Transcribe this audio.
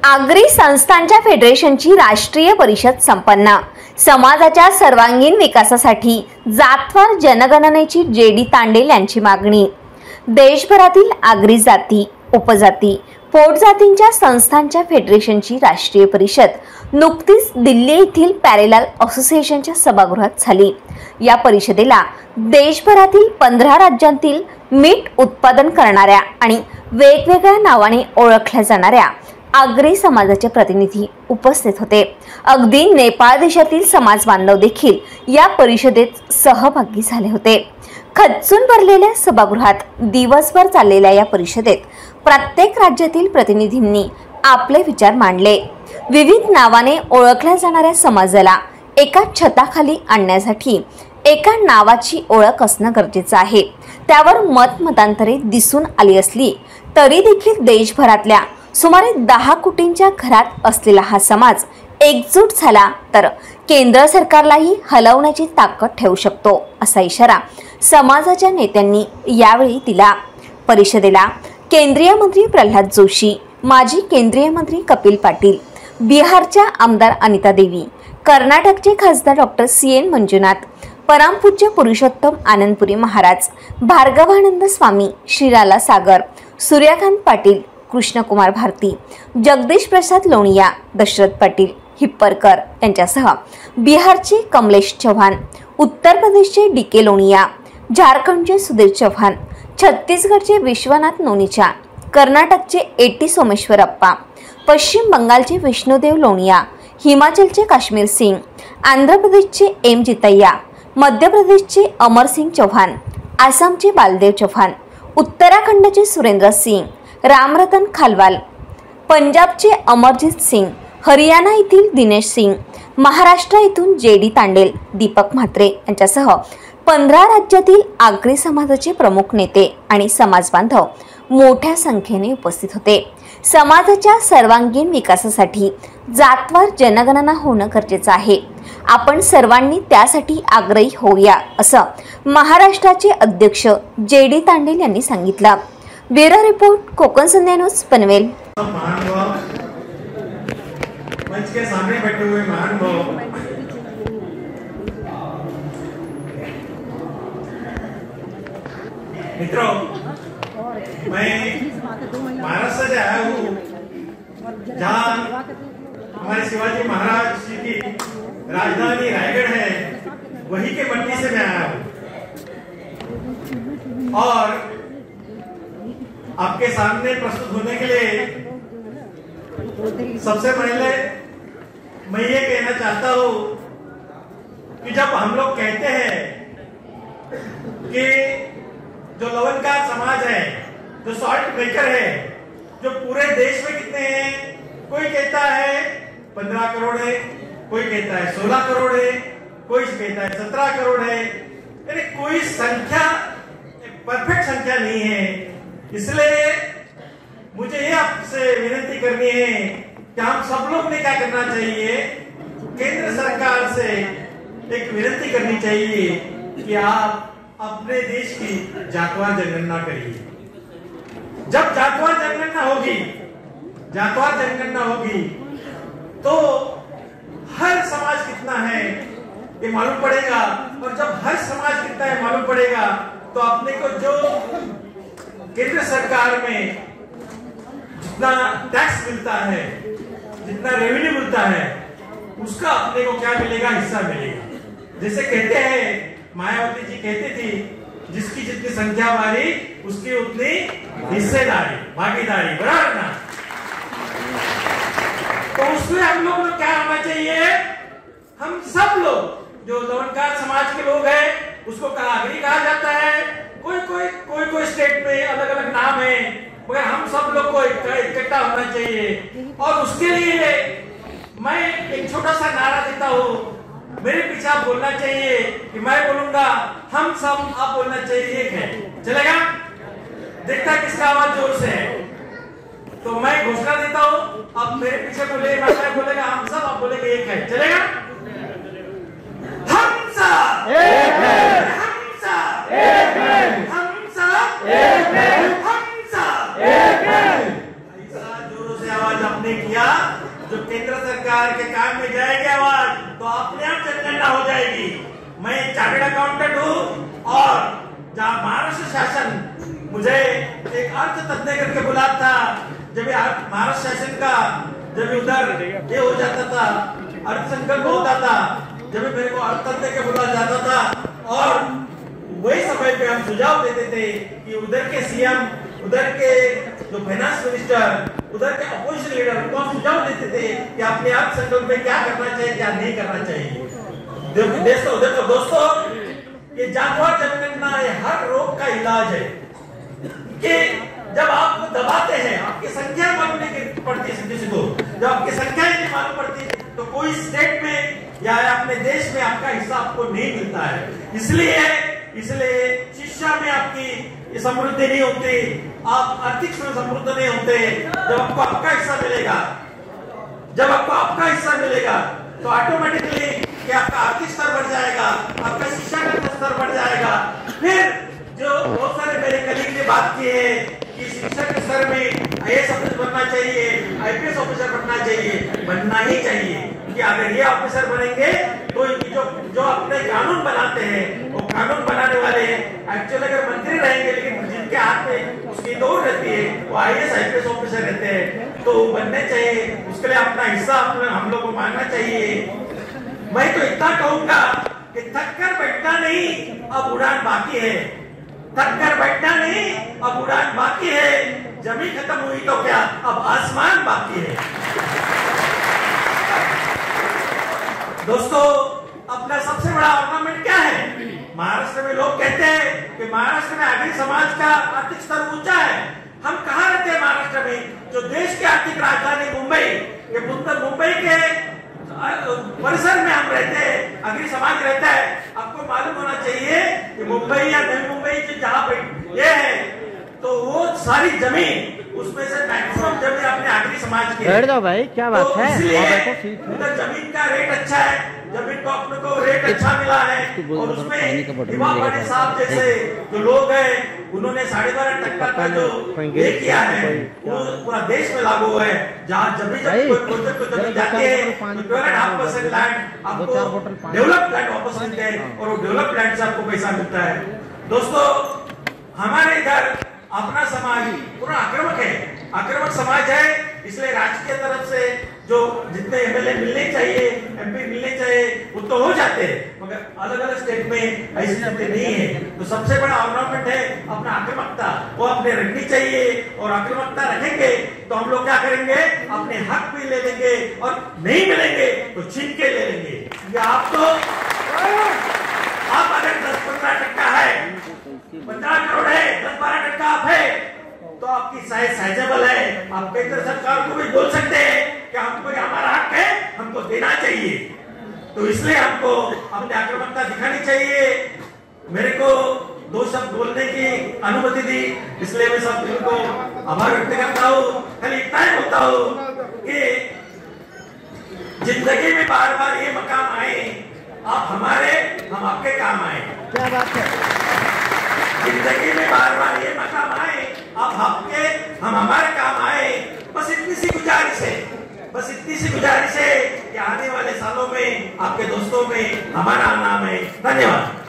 आगरी संस्थांच्या फेडरेशनची राष्ट्रीय परिषद संपन्न। समाजाच्या सर्वांगीण विकासासाठी जातवार जनगणनेची जेडी तांडेल यांची मागणी। देशभरातील आगरी जाती, उपजाती, पोटजातींच्या संस्थांच्या फेडरेशनची राष्ट्रीय परिषद नुकतीच दिल्ली येथील पॅरेलल असोसिएशनच्या सभागृहात झाली। या परिषदेला देशभरातील 15 राज्यांतील मीठ उत्पादन करणाऱ्या आणि वेगवेगळ्या नावाने ओळखल्या जाणाऱ्या आगरी समाजाचे प्रतिनिधी उपस्थित होते। अगदी नेपाळ देशातील समाज बांधव देखील या परिषदेत सहभागी झाले होते। खच्चून भरलेल्या सभागृहात दिवसभर चाललेल्या या परिषदेत प्रत्येक राज्यातील प्रतिनिधींनी आपले विचार मांडले। विविध नावाने ओळखल्या जाणाऱ्या समाजाला एका छताखाली आणण्यासाठी एका नावाची ओळख असणं गरजेचं आहे। त्यावर मतमतांतरे दिसून आली असली तरी देखील देशभरातल्या सुमारे 10 कोटींच्या घरात असलेला हा समाज एकजूट झाला तर केंद्र सरकारलाही हलवण्याची ताकद ठेवू शकतो, असा इशारा समाजाच्या नेत्यांनी यावेळी दिला। परिषदेला केंद्रीय मंत्री प्रल्हाद जोशी, माजी केंद्रीय मंत्री कपिल पाटील, बिहारच्या आमदार अनिता देवी, कर्नाटकचे खासदार डॉक्टर CN मंजुनाथ, परमपूज्य पुरुषोत्तम आनंदपुरी महाराज, भार्गवानंद स्वामी, श्रीलाला सागर, सूर्यकांत पाटील, कृष्णकुमार भारती, जगदीश प्रसाद लोणिया, दशरथ पाटील हिप्परकर यांच्यासह बिहारचे कमलेश चव्हाण, उत्तर प्रदेशचे DK लोणिया, झारखंडचे सुधीर चव्हाण, छत्तीसगडचे विश्वनाथ नोनीचा, कर्नाटकचे AT सोमेश्वरप्पा, पश्चिम बंगालचे विष्णुदेव लोणिया, हिमाचलचे काश्मीर सिंग, आंध्र प्रदेशचे M जितैया, मध्य प्रदेशचे अमर सिंग चौहान, आसामचे बालदेव चौहान, उत्तराखंडचे सुरेंद्र सिंग, रामरतन खालवाल, पंजाबचे अमरजीत सिंग, हरियाणा येथील दिनेश सिंग, महाराष्ट्र येथून जेडी तांडेल, दीपक म्हात्रे यांच्यासह 15 राज्यातील आगरी समाजाचे प्रमुख नेते आणि समाज बांधव मोठ्या संख्येने उपस्थित होते। समाजाच्या सर्वांगीण विकासासाठी जातवार जनगणना होणं गरजेचं आहे। आपण सर्वांनी त्यासाठी आग्रही होऊया, असं महाराष्ट्राचे अध्यक्ष जेडी तांडेल यांनी सांगितलं। ब्युरो रिपोर्ट, कोकण संध्या न्यूज, पनवेल। मंच के सामने बैठे हुए महानुभाव, मित्रों, मैं महाराष्ट्र से आया हूँ, जहाँ हमारे शिवाजी महाराज जी की राजधानी रायगढ़ है, वही के मट्टी से मैं आया हूँ। और आपके सामने प्रस्तुत होने के लिए सबसे पहले मैं ये कहना चाहता हूं कि जब हम लोग कहते हैं कि जो लवणकार समाज है, जो सॉल्ट ब्रेकर है, जो पूरे देश में कितने हैं, कोई कहता है 15 करोड़ है, कोई कहता है 16 करोड़ है, कोई कहता है 17 करोड़ है, यानी कोई संख्या परफेक्ट संख्या नहीं है। इसलिए मुझे ये आपसे विनती करनी है कि हम सब लोग ने क्या करना चाहिए, केंद्र सरकार से एक विनती करनी चाहिए कि आप अपने देश की जातवार जनगणना करिए। जब जातवार जनगणना होगी तो हर समाज कितना है ये मालूम पड़ेगा, और जब हर समाज कितना है मालूम पड़ेगा तो अपने को जो केंद्र सरकार में जितना टैक्स मिलता है, जितना रेवेन्यू मिलता है, उसका अपने को क्या मिलेगा, हिस्सा मिलेगा। जैसे कहते हैं, मायावती जी कहती थी, जिसकी जितनी संख्या वाली उसकी उतनी हिस्सेदारी, भागीदारी, बराबर ना। तो उसमें हम लोग को क्या होना चाहिए, हम सब लोग जो लवणकार समाज के लोग हैं उसको आगरी कहा जाता है। कोई स्टेट में अलग अलग नाम है, मगर हम सब लोग को इकट्ठा होना चाहिए। और उसके लिए मैं एक छोटा सा नारा देता हूँ, मेरे पीछे आप बोलना चाहिए कि मैं बोलूंगा हम सब, आप बोलना चाहिए एक है, चलेगा? देखता किसका आवाज जोर से है। तो मैं घोषणा देता हूँ, आप मेरे पीछे बोले, मैं बोलेगा हम सब, आप बोलेंगे एक है, चलेगा? हम सब एक है, हम सब एक है, हम सब एक है, हम सब एक है। ऐसा जोरों से आवाज आपने किया सरकार के काम में जाएगी आवाज तो अपने आप जनगणना हो जाएगी। मैं चार्टर्ड अकाउंटेंट हूँ और जहाँ महाराष्ट्र शासन मुझे एक अर्थ तज्ञ करके बुलाता था, जब महाराष्ट्र शासन का जब उधर ये हो जाता था, अर्थ संकल्प होता था, जब मेरे को अर्थ तज्ञ के बुला जाता था और वही समय पे हम सुझाव देते थे कि उधर के सीएम, उधर के जो फाइनेंस मिनिस्टर, उधर के अपोजिशन लीडर, उनको हम सुझाव देते थे कि अपने अर्थ संकल्प में क्या करना चाहिए, क्या नहीं करना चाहिए। देखो दोस्तों, ये जागवार जनगणना हर रोग का इलाज है कि जब आप दबाते हैं, आपकी संख्या मालूम नहीं पड़ती है किसी को, जब आपकी संख्या नहीं मालूम पड़ती तो कोई स्टेट में या अपने देश में आपका हिस्सा आपको नहीं मिलता है। इसलिए शिक्षा में आपकी समृद्धि नहीं होती, आप आर्थिक समृद्ध नहीं होते। जब आपको आपका हिस्सा मिलेगा, जब आपको आपका हिस्सा मिलेगा तो ऑटोमेटिकली कि आपका आर्थिक स्तर बढ़ जाएगा, आपका शिक्षा का स्तर बढ़ जाएगा। फिर जो बहुत सारे मेरे कलीग ने बात की है कि शिक्षा के स्तर में आईएएस ऑफिसर बनना चाहिए, आईपीएस ऑफिसर बनना चाहिए, बनना ही चाहिए कि अगर ये ऑफिसर बनेंगे तो जो अपने कानून बनाते हैं वो कानून बनाने वाले एक्चुअली अगर मंत्री रहेंगे लेकिन जिनके हाथ में उसकी दौड़ रहती है वो आईएएस आईपीएस ऑफिसर रहते हैं, तो बनने चाहिए। उसके लिए अपना हिस्सा हम लोग को मानना चाहिए। मैं तो इतना कहूंगा कि थक कर बैठना नहीं, अब उड़ान बाकी है। थक कर बैठना नहीं, अब उड़ान बाकी है। जमीन खत्म हुई तो क्या, अब आसमान बाकी है। दोस्तों, अपना सबसे बड़ा ऑर्नामेंट क्या है? महाराष्ट्र में लोग कहते हैं कि महाराष्ट्र में आगरी समाज का आर्थिक स्तर ऊंचा है। हम कहाँ रहते हैं महाराष्ट्र में? जो देश की आर्थिक राजधानी मुंबई, ये मुंबई के परिसर में हम रहते हैं, आगरी समाज रहता है। आपको मालूम होना चाहिए कि मुंबई या नई मुंबई जहाँ पे ये है तो वो सारी जमीन, उसमें से मैक्सिमम जमीन अपने आगरी समाज की है। बैठ जाओ भाई, क्या बात है? उधर जमीन का रेट अच्छा है, जमीन को अपने को रेट अच्छा मिला है और उसमें दिवा पाटिल साहब जैसे जो लोग हैं उन्होंने 12.5% का जो ये किया है वो पूरा देश में लागू है। जहाँ जब कोई प्रोजेक्ट को जमीन जाती है तो 12.5% लैंड आपको डेवलप लैंड वापस मिलते हैं और वो डेवलप लैंड से आपको पैसा मिलता है। दोस्तों, हमारे इधर अपना समाज पूरा आक्रामक है, आक्रामक समाज है। इसलिए राज्य की तरफ से जो जितने एमएलए मिलने चाहिए, एमपी मिलने चाहिए वो तो हो जाते हैं, मगर अलग अलग स्टेट में ऐसी स्थिति नहीं है। तो सबसे बड़ा ऑर्नामेंट है अपना आक्रामकता, वो अपने रखनी चाहिए। और आक्रामकता रखेंगे तो हम लोग क्या करेंगे, अपने हक भी ले लेंगे और नहीं मिलेंगे तो छीन के ले लेंगे। आप तो आप अगर 10-15% है, 50 करोड़ है, 10-12% आप है तो आपकी साइज साइजेबल है। आप केंद्र सरकार को भी बोल सकते हैं कि हमको हमारा हक है, हमको देना चाहिए। तो इसलिए हमको अपनी आक्रामकता दिखानी चाहिए। मेरे को 2 शब्द बोलने की अनुमति दी, इसलिए मैं सब को आभार व्यक्त करता हूँ। खाली इतना ही बोलता हूँ कि जिंदगी में बार बार ये मकाम आए, आप हमारे, हम आपके काम आए। क्या बात है? जिंदगी में बार बार ये मकाम आए, आप आपके, हम हमारे काम आए। बस इतनी सी गुजारिश है, बस इतनी सी गुजारिश है कि आने वाले सालों में आपके दोस्तों में हमारा नाम है। धन्यवाद।